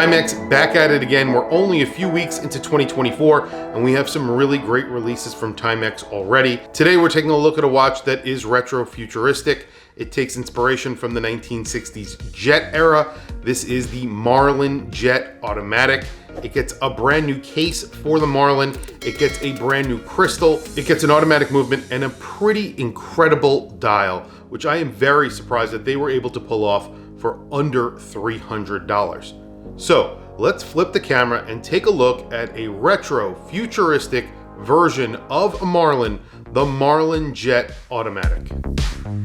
TIMEX back at it again. We're only a few weeks into 2024 and we have some really great releases from TIMEX already. Today we're taking a look at a watch that is retro futuristic. It takes inspiration from the 1960s Jet era. This is the Marlin Jet Automatic. It gets a brand new case for the Marlin. It gets a brand new crystal. It gets an automatic movement and a pretty incredible dial, which I am very surprised that they were able to pull off for under $300. So let's flip the camera and take a look at a retro futuristic version of a Marlin, the Marlin Jet Automatic.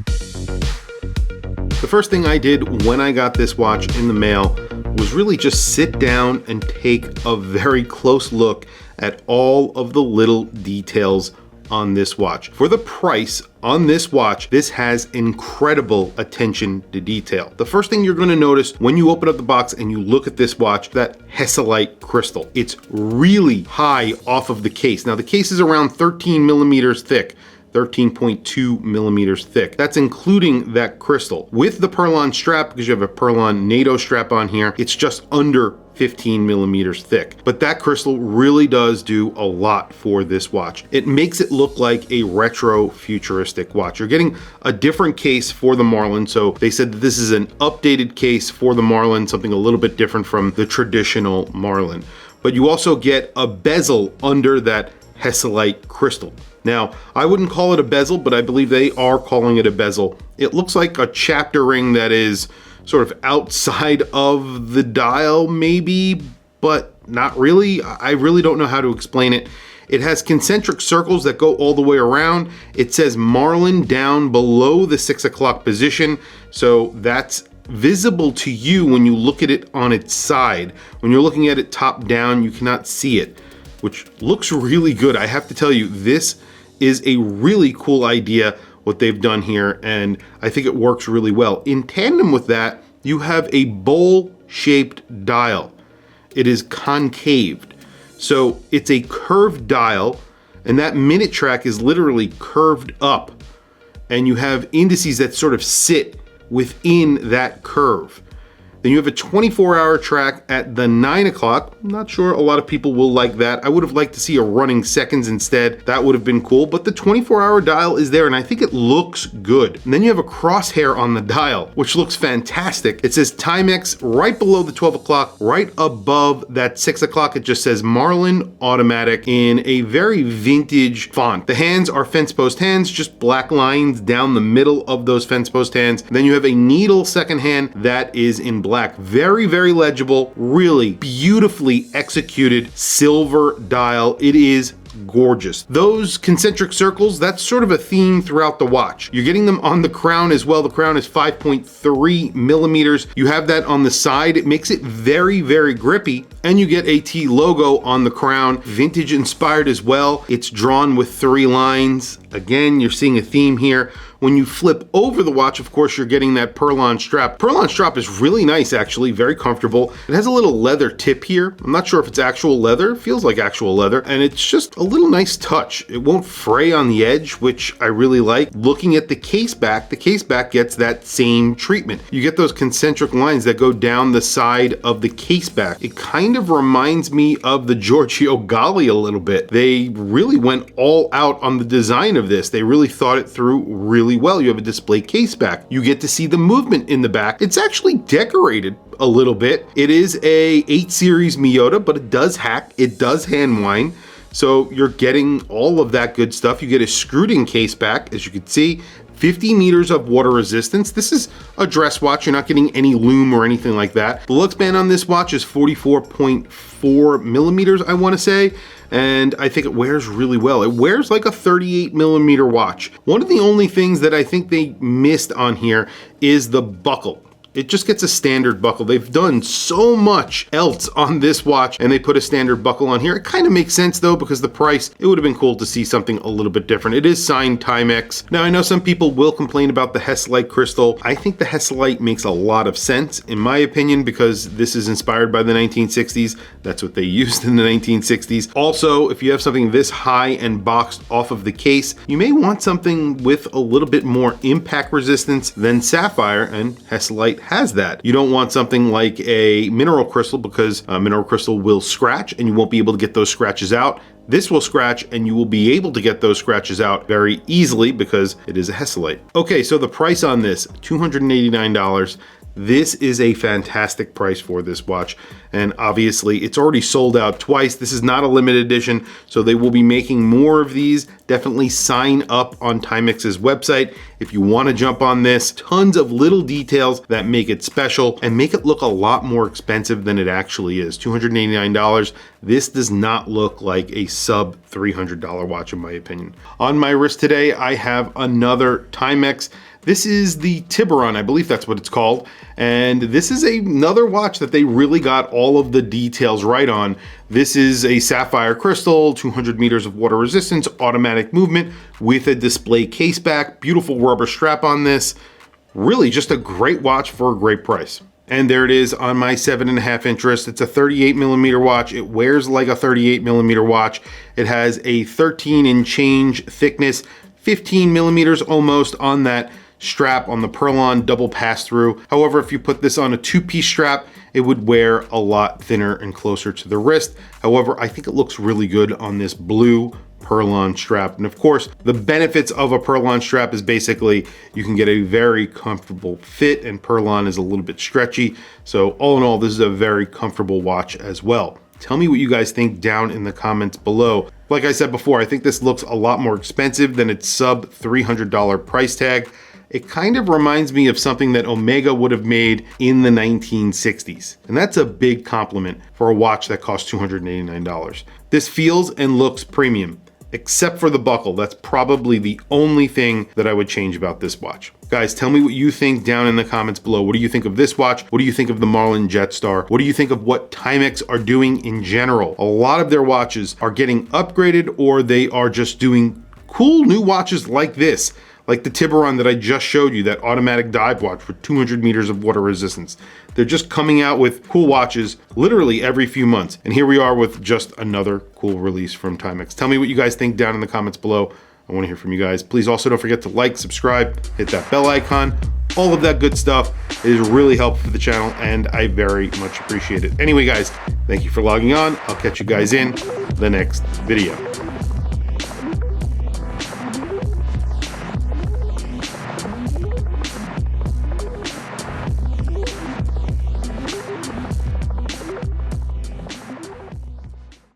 The first thing I did when I got this watch in the mail was really just sit down and take a very close look at all of the little details on this watch. For the price on this watch, this has incredible attention to detail. The first thing you're going to notice when you open up the box and you look at this watch, that Hesselite crystal. It's really high off of the case. Now the case is around 13 millimeters thick. 13.2 millimeters thick. That's including that crystal. With the Perlon strap, because you have a Perlon NATO strap on here, it's just under 15 millimeters thick. But that crystal really does do a lot for this watch. It makes it look like a retro futuristic watch. You're getting a different case for the Marlin. So they said that this is an updated case for the Marlin, something a little bit different from the traditional Marlin. But you also get a bezel under that Hesselite crystal. Now, I wouldn't call it a bezel, but I believe they are calling it a bezel. It looks like a chapter ring that is sort of outside of the dial maybe, but not really. I really don't know how to explain it. It has concentric circles that go all the way around. It says Marlin down below the 6 o'clock position. So that's visible to you when you look at it on its side. When you're looking at it top down, you cannot see it, which looks really good. I have to tell you, this is a really cool idea what they've done here, and I think it works really well. In tandem with that, you have a bowl-shaped dial. It is concaved, so it's a curved dial, and that minute track is literally curved up, and you have indices that sort of sit within that curve. Then you have a 24-hour track at the 9 o'clock. I'm not sure a lot of people will like that. I would have liked to see a running seconds instead. That would have been cool, but the 24-hour dial is there and I think it looks good. And then you have a crosshair on the dial, which looks fantastic. It says TIMEX right below the 12 o'clock, right above that 6 o'clock. It just says Marlin Automatic in a very vintage font. The hands are fence post hands, just black lines down the middle of those fence post hands. And then you have a needle second hand that is in black. Very, very legible, really beautifully executed silver dial. It is gorgeous. Those concentric circles, that's sort of a theme throughout the watch. You're getting them on the crown as well. The crown is 5.3 millimeters. You have that on the side. It makes it very, very grippy. And you get a T logo on the crown, vintage inspired as well. It's drawn with 3 lines. Again, you're seeing a theme here. When you flip over the watch, of course, you're getting that Perlon strap. Perlon strap is really nice, actually, very comfortable. It has a little leather tip here. I'm not sure if it's actual leather. It feels like actual leather, and it's just a little nice touch. It won't fray on the edge, which I really like. Looking at the case back gets that same treatment. You get those concentric lines that go down the side of the case back. It kind of reminds me of the Giorgio Galli a little bit. They really went all out on the design of this. They really thought it through really well. You have a display case back. You get to see the movement in the back. It's actually decorated a little bit. It is a 8 series Miyota, but it does hack. It does hand wind. So you're getting all of that good stuff. You get a screwed in case back, as you can see. 50 meters of water resistance. This is a dress watch. You're not getting any loom or anything like that. The lug span on this watch is 44.4 millimeters, I want to say. And I think it wears really well. It wears like a 38 millimeter watch. One of the only things that I think they missed on here is the buckle. It just gets a standard buckle. They've done so much else on this watch and they put a standard buckle on here. It kind of makes sense though, because the price, it would have been cool to see something a little bit different. It is signed TIMEX. Now I know some people will complain about the Hesselite crystal. I think the Hesselite makes a lot of sense in my opinion, because this is inspired by the 1960s. That's what they used in the 1960s. Also, if you have something this high and boxed off of the case, you may want something with a little bit more impact resistance than Sapphire, and Hesselite has that. You don't want something like a mineral crystal because mineral crystal will scratch and you won't be able to get those scratches out. This will scratch and you will be able to get those scratches out very easily because it is a Hesalite. Okay, so the price on this, $289. This is a fantastic price for this watch, and obviously it's already sold out twice. This is not a limited edition, so they will be making more of these. Definitely sign up on Timex's website if you want to jump on this. Tons of little details that make it special and make it look a lot more expensive than it actually is. $289. This does not look like a sub $300 watch in my opinion. On my wrist today, I have another Timex. This is the Tiburon, I believe that's what it's called. And this is another watch that they really got all of the details right on. This is a sapphire crystal, 200 meters of water resistance, automatic movement with a display case back, beautiful rubber strap on this. Really just a great watch for a great price. And there it is on my 7.5 inch wrist. It's a 38 millimeter watch. It wears like a 38 millimeter watch. It has a 13 and change thickness, 15 millimeters almost on that strap on the Perlon double pass-through. However, if you put this on a two-piece strap, it would wear a lot thinner and closer to the wrist. However, I think it looks really good on this blue Perlon strap. And of course, the benefits of a Perlon strap is basically you can get a very comfortable fit, and Perlon is a little bit stretchy. So all in all, this is a very comfortable watch as well. Tell me what you guys think down in the comments below. Like I said before, I think this looks a lot more expensive than its sub $300 price tag. It kind of reminds me of something that Omega would have made in the 1960s. And that's a big compliment for a watch that costs $289. This feels and looks premium, except for the buckle. That's probably the only thing that I would change about this watch. Guys, tell me what you think down in the comments below. What do you think of this watch? What do you think of the Marlin Jetstar? What do you think of what Timex are doing in general? A lot of their watches are getting upgraded, or they are just doing cool new watches like this. Like the Tiburon that I just showed you, that automatic dive watch with 200 meters of water resistance. They're just coming out with cool watches literally every few months. And here we are with just another cool release from Timex. Tell me what you guys think down in the comments below. I want to hear from you guys. Please also don't forget to like, subscribe, hit that bell icon, all of that good stuff. It is really helpful for the channel and I very much appreciate it. Anyway, guys, thank you for logging on. I'll catch you guys in the next video.